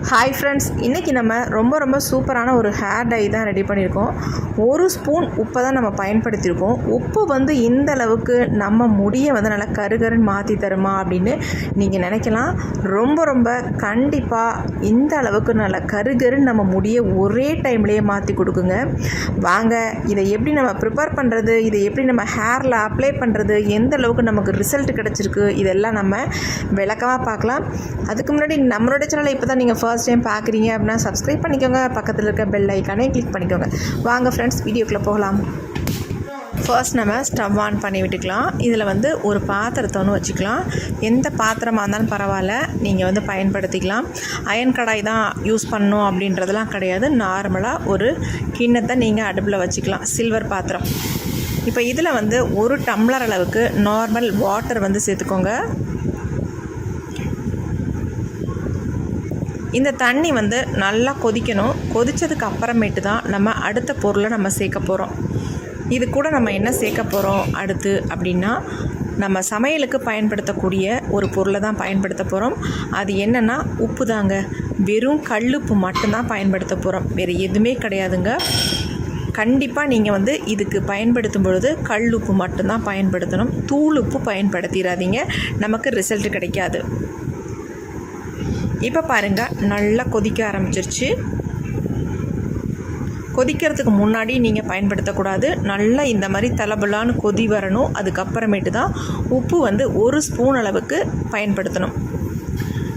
Hi friends, இன்றைக்கி நம்ம ரொம்ப சூப்பரான ஒரு ஹேர் டை தான் ரெடி பண்ணியிருக்கோம். 1 ஸ்பூன் உப்பை தான் நம்ம பயன்படுத்தியிருக்கோம். உப்பு இந்த அளவுக்கு நம்ம முடியை நல்லா கருகருன்னு மாற்றி தருமா அப்படின்னு நீங்கள் நினைக்கலாம். ரொம்ப கண்டிப்பாக இந்த அளவுக்கு நல்லா கருகருன்னு நம்ம முடியை ஒரே டைம்லேயே மாற்றி கொடுக்குங்க. வாங்க, இதை எப்படி நம்ம ப்ரிப்பேர் பண்ணுறது, இதை எப்படி நம்ம ஹேரில் அப்ளை பண்ணுறது, எந்த அளவுக்கு நமக்கு ரிசல்ட் கிடச்சிருக்கு, இதெல்லாம் நம்ம விளக்கமாக பார்க்கலாம். அதுக்கு முன்னாடி நம்மளோட சேனலை இப்போ தான் நீங்கள் ஃபர்ஸ்ட் டைம் பார்க்குறீங்க அப்படின்னா சப்ஸ்கிரைப் பண்ணிக்கோங்க. பக்கத்தில் இருக்க பெல் ஐக்கானே கிளிக் பண்ணிக்கோங்க. வாங்க ஃப்ரெண்ட்ஸ், வீடியோக்குள்ளே போகலாம். ஃபர்ஸ்ட் நம்ம ஸ்டவ் ஆன் பண்ணி விட்டுக்கலாம். இதில் ஒரு பாத்திரத்தை வச்சுக்கலாம். எந்த பாத்திரமாக இருந்தாலும் பரவாயில்ல, நீங்கள் பயன்படுத்திக்கலாம். அயன் கடாய் தான் யூஸ் பண்ணணும் அப்படின்றதெல்லாம் கிடையாது. நார்மலாக ஒரு கிண்ணத்தை நீங்கள் அடுப்பில் வச்சுக்கலாம், சில்வர் பாத்திரம். இப்போ இதில் 1 டம்ளர் அளவுக்கு நார்மல் வாட்டர் சேர்த்துக்கோங்க. இந்த தண்ணி நல்லா கொதிக்கணும். கொதித்ததுக்கு அப்புறமேட்டு தான் நம்ம அடுத்த பொருளை நம்ம சேர்க்க போகிறோம். இது கூட நம்ம என்ன சேர்க்க போகிறோம் அடுத்து அப்படின்னா, நம்ம சமையலுக்கு பயன்படுத்தக்கூடிய ஒரு பொருளை தான் பயன்படுத்த போகிறோம். அது என்னென்னா உப்பு தாங்க. வெறும் கல்லுப்பு மட்டும்தான் பயன்படுத்த போகிறோம், வேறு எதுவுமே கிடையாதுங்க. கண்டிப்பாக நீங்கள் இதுக்கு பயன்படுத்தும் பொழுது கல்லுப்பு மட்டும்தான் பயன்படுத்தணும். தூள் உப்பு பயன்படுத்திடாதீங்க, நமக்கு ரிசல்ட் கிடைக்காது. இப்போ பாருங்கள், நல்லா கொதிக்க ஆரம்பிச்சிருச்சு. கொதிக்கிறதுக்கு முன்னாடி நீங்கள் பயன்படுத்தக்கூடாது. நல்லா இந்த மாதிரி தலபலான்னு கொதி வரணும். அதுக்கப்புறமேட்டு தான் உப்பு 1 ஸ்பூன் அளவுக்கு பயன்படுத்தணும்.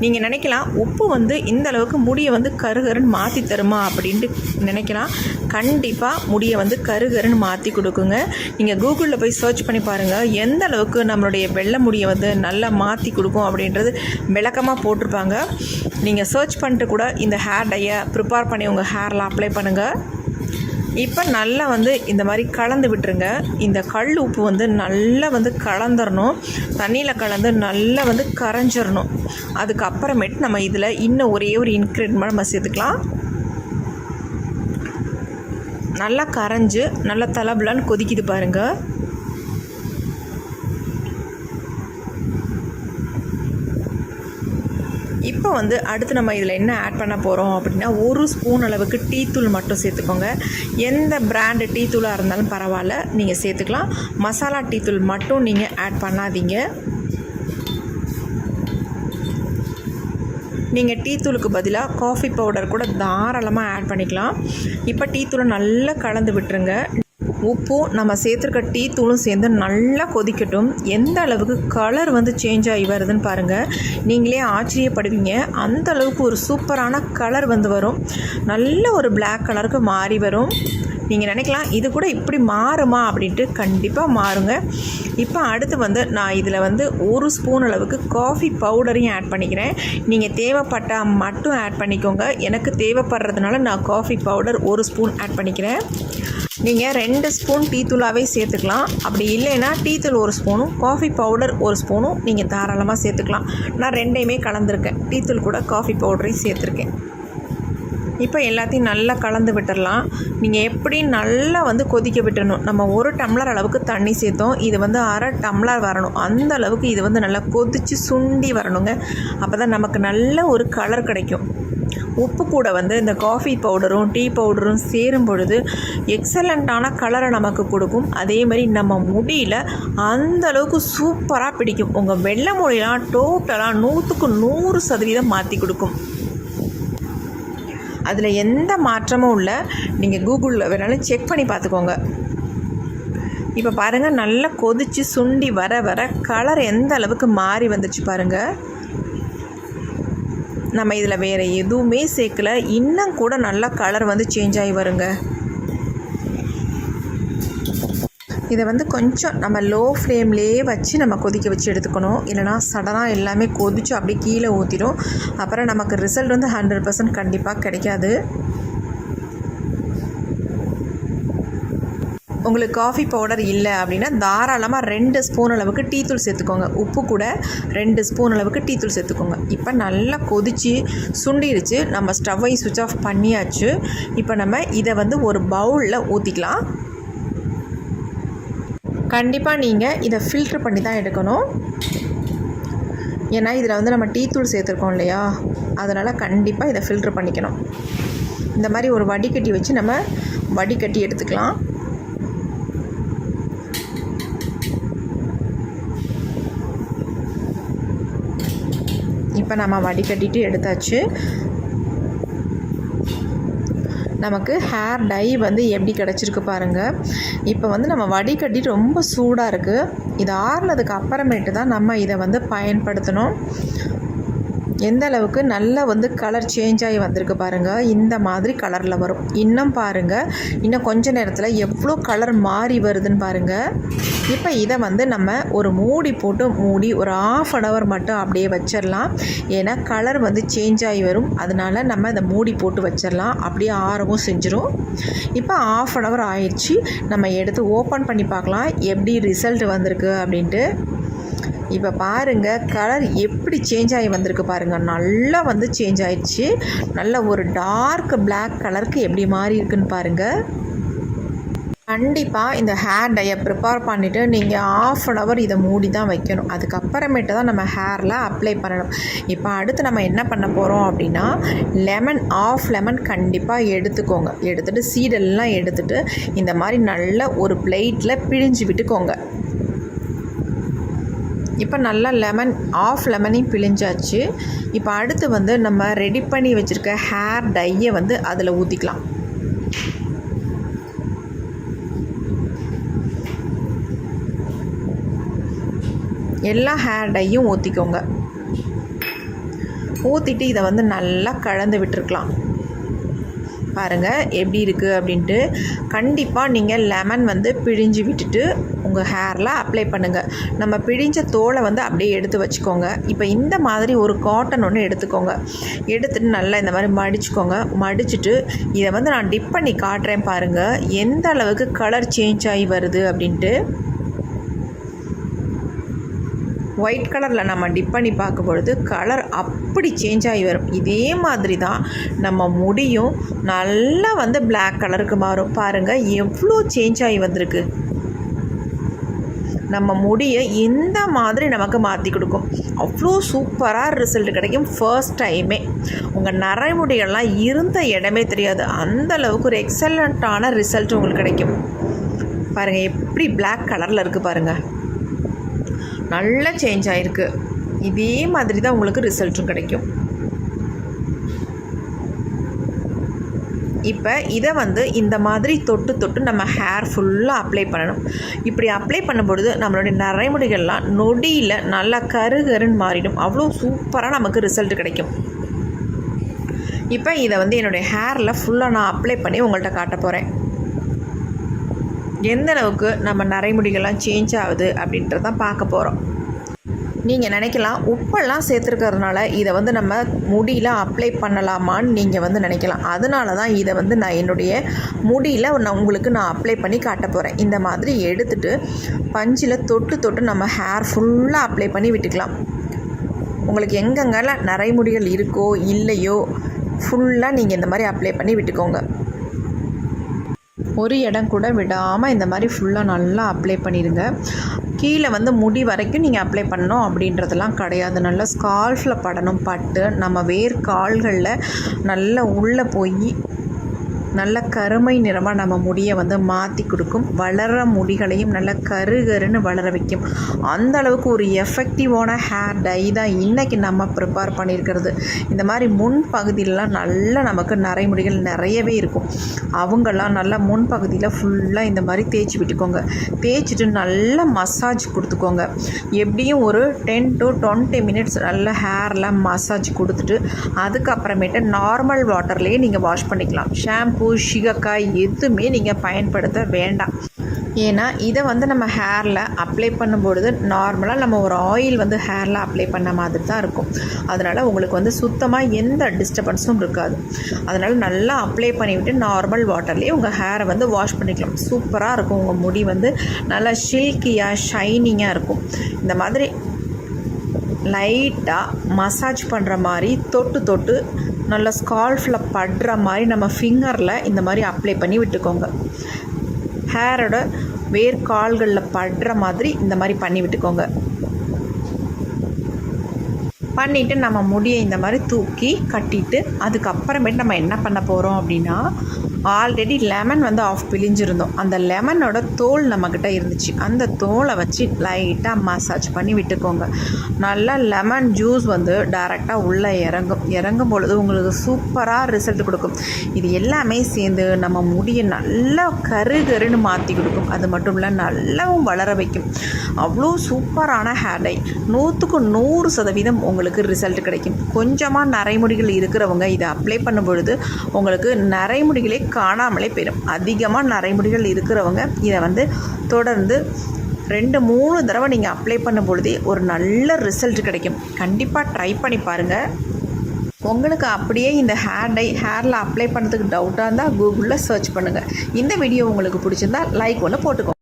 நீங்கள் நினைக்கலாம், உப்பு இந்த அளவுக்கு முடியை கருகருன்னு மாற்றி தருமா அப்படின்ட்டு நினைக்கலாம். கண்டிப்பாக முடியை கருகருன்னு மாற்றி கொடுக்குங்க. நீங்கள் கூகுளில் போய் சர்ச் பண்ணி பாருங்கள், எந்த அளவுக்கு நம்மளுடைய வெள்ளை முடியை நல்லா மாற்றி கொடுக்கும் அப்படின்றது விளக்கமாக போட்டிருப்பாங்க. நீங்கள் சர்ச் பண்ணிட்டு கூட இந்த ஹேர் டையை ப்ரிப்பேர் பண்ணி உங்கள் ஹேரில் அப்ளை பண்ணுங்கள். இப்போ நல்லா இந்த மாதிரி கலந்து விட்டுருங்க. இந்த கல் உப்பு நல்லா கலந்துடணும். தண்ணியில் கலந்து நல்லா கரைஞ்சிடணும். அதுக்கப்புறமேட்டு நம்ம இதில் இன்னும் ஒரே ஒரு இன்க்ரீடியன்ட் நம்ம சேர்த்துக்கலாம். நல்லா கரைஞ்சி நல்லா தலபலான்னு கொதிக்குது பாருங்கள். இப்போ அடுத்து நம்ம இதில் என்ன ஆட் பண்ண போகிறோம் அப்படின்னா, 1 ஸ்பூன் அளவுக்கு டீ தூள் மட்டும் சேர்த்துக்கோங்க. எந்த பிராண்டு டீ தூளாக இருந்தாலும் பரவாயில்ல, நீங்கள் சேர்த்துக்கலாம். மசாலா டீ தூள் மட்டும் நீங்கள் ஆட் பண்ணாதீங்க. நீங்கள் டீ தூளுக்கு பதிலாக காஃபி பவுடர் கூட தாராளமாக ஆட் பண்ணிக்கலாம். இப்போ டீ தூளை நல்லா கலந்து விட்டுருங்க. உப்பும் நம்ம சேர்த்துருக்க டீ தூளும் சேர்ந்து நல்லா கொதிக்கட்டும். எந்த அளவுக்கு கலர் சேஞ்ச் ஆகி வருதுன்னு பாருங்கள். நீங்களே ஆச்சரியப்படுவீங்க. அந்த அளவுக்கு ஒரு சூப்பரான கலர் வரும். நல்ல ஒரு பிளாக் கலருக்கு மாறி வரும். நீங்கள் நினைக்கலாம், இது கூட இப்படி மாறுமா அப்படின்ட்டு. கண்டிப்பாக மாறுங்க. இப்போ அடுத்து நான் இதில் 1 ஸ்பூன் அளவுக்கு காஃபி பவுடரையும் ஆட் பண்ணிக்கிறேன். நீங்கள் தேவைப்பட்டால் மட்டும் ஆட் பண்ணிக்கோங்க. எனக்கு தேவைப்படுறதுனால நான் காஃபி பவுடர் 1 ஸ்பூன் ஆட் பண்ணிக்கிறேன். நீங்கள் 2 ஸ்பூன் டீ தூளாகவே சேர்த்துக்கலாம். அப்படி இல்லைன்னா டீ தூள் 1 ஸ்பூனும் காஃபி பவுடர் 1 ஸ்பூனும் நீங்கள் தாராளமாக சேர்த்துக்கலாம். நான் 2யுமே கலந்துருக்கேன். டீ தூள் கூட காஃபி பவுடரையும் சேர்த்துருக்கேன். இப்போ எல்லாத்தையும் நல்லா கலந்து விட்டுடலாம். நீங்கள் எப்படி நல்லா கொதிக்க விட்டுடணும். நம்ம 1 டம்ளர் அளவுக்கு தண்ணி சேர்த்தோம். இது 1/2 டம்ளர் வரணும். அந்த அளவுக்கு இது நல்லா கொதித்து சுண்டி வரணுங்க. அப்போ தான் நமக்கு நல்ல ஒரு கலர் கிடைக்கும். உப்பு கூட இந்த காஃபி பவுடரும் டீ பவுடரும் சேரும் பொழுது எக்ஸலண்ட்டான கலரை நமக்கு கொடுக்கும். அதே மாதிரி நம்ம முடியில் அந்த அளவுக்கு சூப்பராக பிடிக்கும். உங்கள் வெள்ளை முடியெலாம் டோட்டலாக 100க்கு 100% மாற்றி கொடுக்கும். அதில் எந்த மாற்றமும் இல்லை. நீங்கள் கூகுளில் வேணாலும் செக் பண்ணி பார்த்துக்கோங்க. இப்போ பாருங்கள், நல்லா கொதித்து சுண்டி வர கலர் எந்த அளவுக்கு மாறி வந்துச்சு பாருங்கள். நம்ம இதில் வேறு எதுவுமே சேர்க்கலை. இன்னும் கூட நல்லா கலர் சேஞ்ச் ஆகி வருங்க. இதை கொஞ்சம் நம்ம லோ ஃப்ளேம்லேயே வச்சு நம்ம கொதிக்க வச்சு எடுத்துக்கணும். இல்லைனா சடனாக எல்லாமே கொதிச்சு அப்படியே கீழே ஊற்றிடும். அப்புறம் நமக்கு ரிசல்ட் 100% கண்டிப்பாக கிடைக்காது. உங்களுக்கு காஃபி பவுடர் இல்லை அப்படின்னா தாராளமாக 2 ஸ்பூன் அளவுக்கு டீ தூள் சேர்த்துக்கோங்க. உப்பு கூட 2 ஸ்பூன் அளவுக்கு டீ தூள் சேர்த்துக்கோங்க. இப்போ நல்லா கொதித்து சுண்டிடுச்சு. நம்ம ஸ்டவ்வை சுவிட்ச் ஆஃப் பண்ணியாச்சு. இப்போ நம்ம இதை ஒரு பவுலில் ஊற்றிக்கலாம். கண்டிப்பாக நீங்கள் இதை ஃபில்ட்ரு பண்ணி தான் எடுக்கணும். ஏன்னா இதில் வந்து நம்ம டீ தூள் சேர்த்துருக்கோம் இல்லையா, அதனால் கண்டிப்பாக இதை ஃபில்ட்ரு பண்ணிக்கணும். இந்த மாதிரி ஒரு வடிகட்டி வச்சு நம்ம வடிகட்டி எடுத்துக்கலாம். இப்போ நம்ம வடிகட்டிட்டு எடுத்தாச்சு. நமக்கு ஹேர் டை வந்து எப்படி கிடச்சிருக்கு பாருங்கள். இப்போ வந்து நம்ம வடிகட்டி ரொம்ப சூடாக இருக்குது. இது ஆறுனதுக்கு அப்புறமேட்டு தான் நம்ம இதை வந்து பயன்படுத்தணும். எந்த அளவுக்கு நல்லா வந்து கலர் சேஞ்ச் ஆகி வந்திருக்கு பாருங்கள். இந்த மாதிரி கலரில் வரும். இன்னும் பாருங்கள், இன்னும் கொஞ்ச நேரத்தில் எவ்வளோ கலர் மாறி வருதுன்னு பாருங்கள். இப்போ இதை வந்து நம்ம ஒரு மூடி போட்டு மூடி ஒரு 1/2 hour மட்டும் அப்படியே வச்சிடலாம். ஏன்னா கலர் வந்து சேஞ்ச் ஆகி வரும். அதனால் நம்ம இதை மூடி போட்டு வச்சிடலாம். அப்படியே ஆறவும் செஞ்சிடும். இப்போ 1/2 hour ஆயிடுச்சு. நம்ம எடுத்து ஓப்பன் பண்ணி பார்க்கலாம் எப்படி ரிசல்ட் வந்திருக்கு அப்படின்ட்டு. இப்போ பாருங்கள் கலர் எப்படி சேஞ்ச் ஆகி வந்திருக்கு பாருங்கள். நல்லா வந்து சேஞ்ச் ஆயிடுச்சு. நல்ல ஒரு டார்க் பிளாக் கலருக்கு எப்படி மாறி இருக்குன்னு பாருங்கள். கண்டிப்பாக இந்த ஹேர் டையை ப்ரிப்பேர் பண்ணிவிட்டு நீங்கள் 1/2 hour இதை மூடி தான் வைக்கணும். அதுக்கப்புறமேட்டு தான் நம்ம ஹேரில் அப்ளை பண்ணணும். இப்போ அடுத்து நம்ம என்ன பண்ண போகிறோம் அப்படின்னா, ½ லெமன் கண்டிப்பாக எடுத்துக்கோங்க. எடுத்துகிட்டு சீடெல்லாம் எடுத்துகிட்டு இந்த மாதிரி நல்ல ஒரு பிளேட்டில் பிழிஞ்சு விட்டுக்கோங்க. இப்போ நல்லா ½ லெமனையும் பிழிஞ்சாச்சு. இப்போ அடுத்து வந்து நம்ம ரெடி பண்ணி வச்சுருக்க ஹேர் டையை வந்து அதில் ஊற்றிக்கலாம். எல்லா ஹேர் டையும் ஊற்றிக்கோங்க. ஊற்றிட்டு இதை வந்து நல்லா கலந்து விட்டுருக்கலாம். பாருங்கள் எப்படி இருக்குது அப்படின்ட்டு. கண்டிப்பாக நீங்கள் லெமன் வந்து பிழிஞ்சு விட்டுட்டு உங்கள் ஹேரில் அப்ளை பண்ணுங்கள். நம்ம பிழிஞ்ச தோலை வந்து அப்படியே எடுத்து வச்சுக்கோங்க. இப்போ இந்த மாதிரி ஒரு காட்டன் ஒன்று எடுத்துக்கோங்க. எடுத்துகிட்டு நல்லா இந்த மாதிரி மடிச்சுக்கோங்க. மடிச்சுட்டு இதை வந்து நான் டிப் பண்ணி காட்டுறேன் பாருங்கள் எந்த அளவுக்கு கலர் சேஞ்ச் ஆகி வருது அப்படின்ட்டு. ஒயிட் கலரில் நம்ம டிப் பண்ணி பார்க்கும்பொழுது கலர் அப்படி சேஞ்ச் ஆகி வரும். இதே மாதிரி தான் நம்ம முடியும் நல்லா வந்து பிளாக் கலருக்கு மாறும். பாருங்கள் எவ்வளோ சேஞ்ச் ஆகி வந்திருக்கு. நம்ம முடியை இந்த மாதிரி நமக்கு மாற்றி கொடுக்கும். அவ்வளோ சூப்பராக ரிசல்ட் கிடைக்கும். ஃபர்ஸ்ட் டைமே உங்கள் நரைமுடியெல்லாம் இருந்த இடமே தெரியாது. அந்தளவுக்கு ஒரு எக்ஸலண்ட்டான ரிசல்ட் உங்களுக்கு கிடைக்கும். பாருங்கள் எப்படி பிளாக் கலரில் இருக்குது பாருங்கள். நல்லா சேஞ்ச் ஆகிருக்கு. இதே மாதிரி தான் உங்களுக்கு ரிசல்ட்டும் கிடைக்கும். இப்போ இதை வந்து இந்த மாதிரி தொட்டு தொட்டு நம்ம ஹேர் ஃபுல்லாக அப்ளை பண்ணணும். இப்படி அப்ளை பண்ணும்பொழுது நம்மளுடைய நரைமுடிகள்லாம் நொடியில் நல்லா கருகருன்னு மாறிடும். அவ்வளோ சூப்பராக நமக்கு ரிசல்ட் கிடைக்கும். இப்போ இதை வந்து என்னுடைய ஹேரில் ஃபுல்லாக நான் அப்ளை பண்ணி உங்கள்கிட்ட காட்ட போகிறேன். எந்த அளவுக்கு நம்ம நரைமுடிகள்லாம் சேஞ்ச் ஆகுது அப்படின்றதான் பார்க்க போகிறோம். நீங்கள் நினைக்கலாம் உப்பெல்லாம் சேர்த்துருக்கிறதுனால இதை வந்து நம்ம முடியில் அப்ளை பண்ணலாமான்னு நீங்கள் வந்து நினைக்கலாம். அதனால தான் இதை வந்து நான் என்னுடைய முடியில் உங்களுக்கு நான் அப்ளை பண்ணி காட்ட போகிறேன். இந்த மாதிரி எடுத்துகிட்டு பஞ்சில் தொட்டு தொட்டு நம்ம ஹேர் ஃபுல்லாக அப்ளை பண்ணி விட்டுக்கலாம். உங்களுக்கு எங்கெங்கெல்லாம் நரைமுடிகள் இருக்கோ இல்லையோ ஃபுல்லாக நீங்கள் இந்த மாதிரி அப்ளை பண்ணி விட்டுக்கோங்க. ஒரு இடம் கூட விடாமல் இந்த மாதிரி ஃபுல்லாக நல்லா அப்ளை பண்ணிடுங்க. கீழே வந்து முடி வரைக்கும் நீங்கள் அப்ளை பண்ணணும் அப்படின்றதெல்லாம் கிடையாது. நல்லா ஸ்கால்ஃபில் படணும். பட்டு நம்ம வேர்க்கால்களில் நல்லா உள்ளே போய் நல்ல கருமை நிறமாக நம்ம முடியை வந்து மாற்றி கொடுக்கும். வளர முடிகளையும் நல்ல கருகருன்னு வளர வைக்கும். அந்த அளவுக்கு ஒரு எஃபெக்டிவான ஹேர் டை தான் இன்றைக்கி நம்ம ப்ரிப்பேர் பண்ணியிருக்கிறது. இந்த மாதிரி முன் பகுதியிலலாம் நல்லா நமக்கு நரைமுடிகள் நிறையவே இருக்கும். அவங்கெல்லாம் நல்லா முன்பகுதியில் ஃபுல்லாக இந்த மாதிரி தேய்ச்சி விட்டுக்கோங்க. தேய்ச்சிட்டு நல்லா மசாஜ் கொடுத்துக்கோங்க. எப்படியும் ஒரு 10 to 20 minutes நல்ல ஹேரில் மசாஜ் கொடுத்துட்டு அதுக்கப்புறமேட்டு நார்மல் வாட்டர்லேயே நீங்கள் வாஷ் பண்ணிக்கலாம். ஷாம்பு சீகக்காய் எதுவுமே நீங்கள் பயன்படுத்த வேண்டாம். ஏன்னா இதை வந்து நம்ம ஹேரில் அப்ளை பண்ணும்பொழுது நார்மலாக நம்ம ஒரு ஆயில் வந்து ஹேரில் அப்ளை பண்ண மாதிரி தான் இருக்கும். அதனால் உங்களுக்கு வந்து சுத்தமாக எந்த டிஸ்டர்பன்ஸும் இருக்காது. அதனால் நல்லா அப்ளை பண்ணிவிட்டு நார்மல் வாட்டர்லேயே உங்கள் ஹேரை வந்து வாஷ் பண்ணிக்கலாம். சூப்பராக இருக்கும். உங்கள் முடி வந்து நல்லா சில்கியாக ஷைனிங்காக இருக்கும். இந்த மாதிரி லைட்டாக மசாஜ் பண்ணுற மாதிரி தொட்டு தொட்டு நல்லா ஸ்கால்ஃபில் படுற மாதிரி நம்ம ஃபிங்கரில் இந்த மாதிரி அப்ளை பண்ணி விட்டுக்கோங்க. ஹேரோட வேர்க்கால்களில் படுற மாதிரி இந்த மாதிரி பண்ணி விட்டுக்கோங்க. பண்ணிவிட்டு நம்ம முடியை இந்த மாதிரி தூக்கி கட்டிட்டு அதுக்கப்புறமேட்டு நம்ம என்ன பண்ண போகிறோம் அப்படின்னா, ஆல்ரெடி லெமன் வந்து ஆஃப் பிழிஞ்சிருந்தோம். அந்த லெமனோட தோல் நம்மக்கிட்ட இருந்துச்சு. அந்த தோலை வச்சு லைட்டாக மசாஜ் பண்ணி விட்டுக்கோங்க. நல்லா லெமன் ஜூஸ் வந்து டைரெக்டாக உள்ளே இறங்கும் பொழுது உங்களுக்கு சூப்பராக ரிசல்ட் கொடுக்கும். இது எல்லாமே சேர்ந்து நம்ம முடியை நல்லா கருன்னு மாற்றி கொடுக்கும். அது மட்டும் இல்லை, நல்லாவும் வளர வைக்கும். அவ்வளோ சூப்பரான ஹேர் டை. 100க்கு 100% உங்களுக்கு ரிசல்ட் கிடைக்கும். கொஞ்சமாக நரைமுடிகள் இருக்கிறவங்க இதை அப்ளை பண்ணும் பொழுது உங்களுக்கு நரைமுடிகளே காணாமலே போயிடும். அதிகமாக நரைமுடிகள் இருக்கிறவங்க இதை வந்து தொடர்ந்து 2-3 தடவை நீங்கள் அப்ளை பண்ணும் பொழுதே ஒரு நல்ல ரிசல்ட் கிடைக்கும். கண்டிப்பாக ட்ரை பண்ணி பாருங்கள். உங்களுக்கு அப்படியே இந்த ஹேரில் அப்ளை பண்ணுறதுக்கு டவுட்டாக இருந்தால் கூகுளில் சர்ச் பண்ணுங்கள். இந்த வீடியோ உங்களுக்கு பிடிச்சிருந்தா லைக் ஒன்று போட்டுக்கோங்க.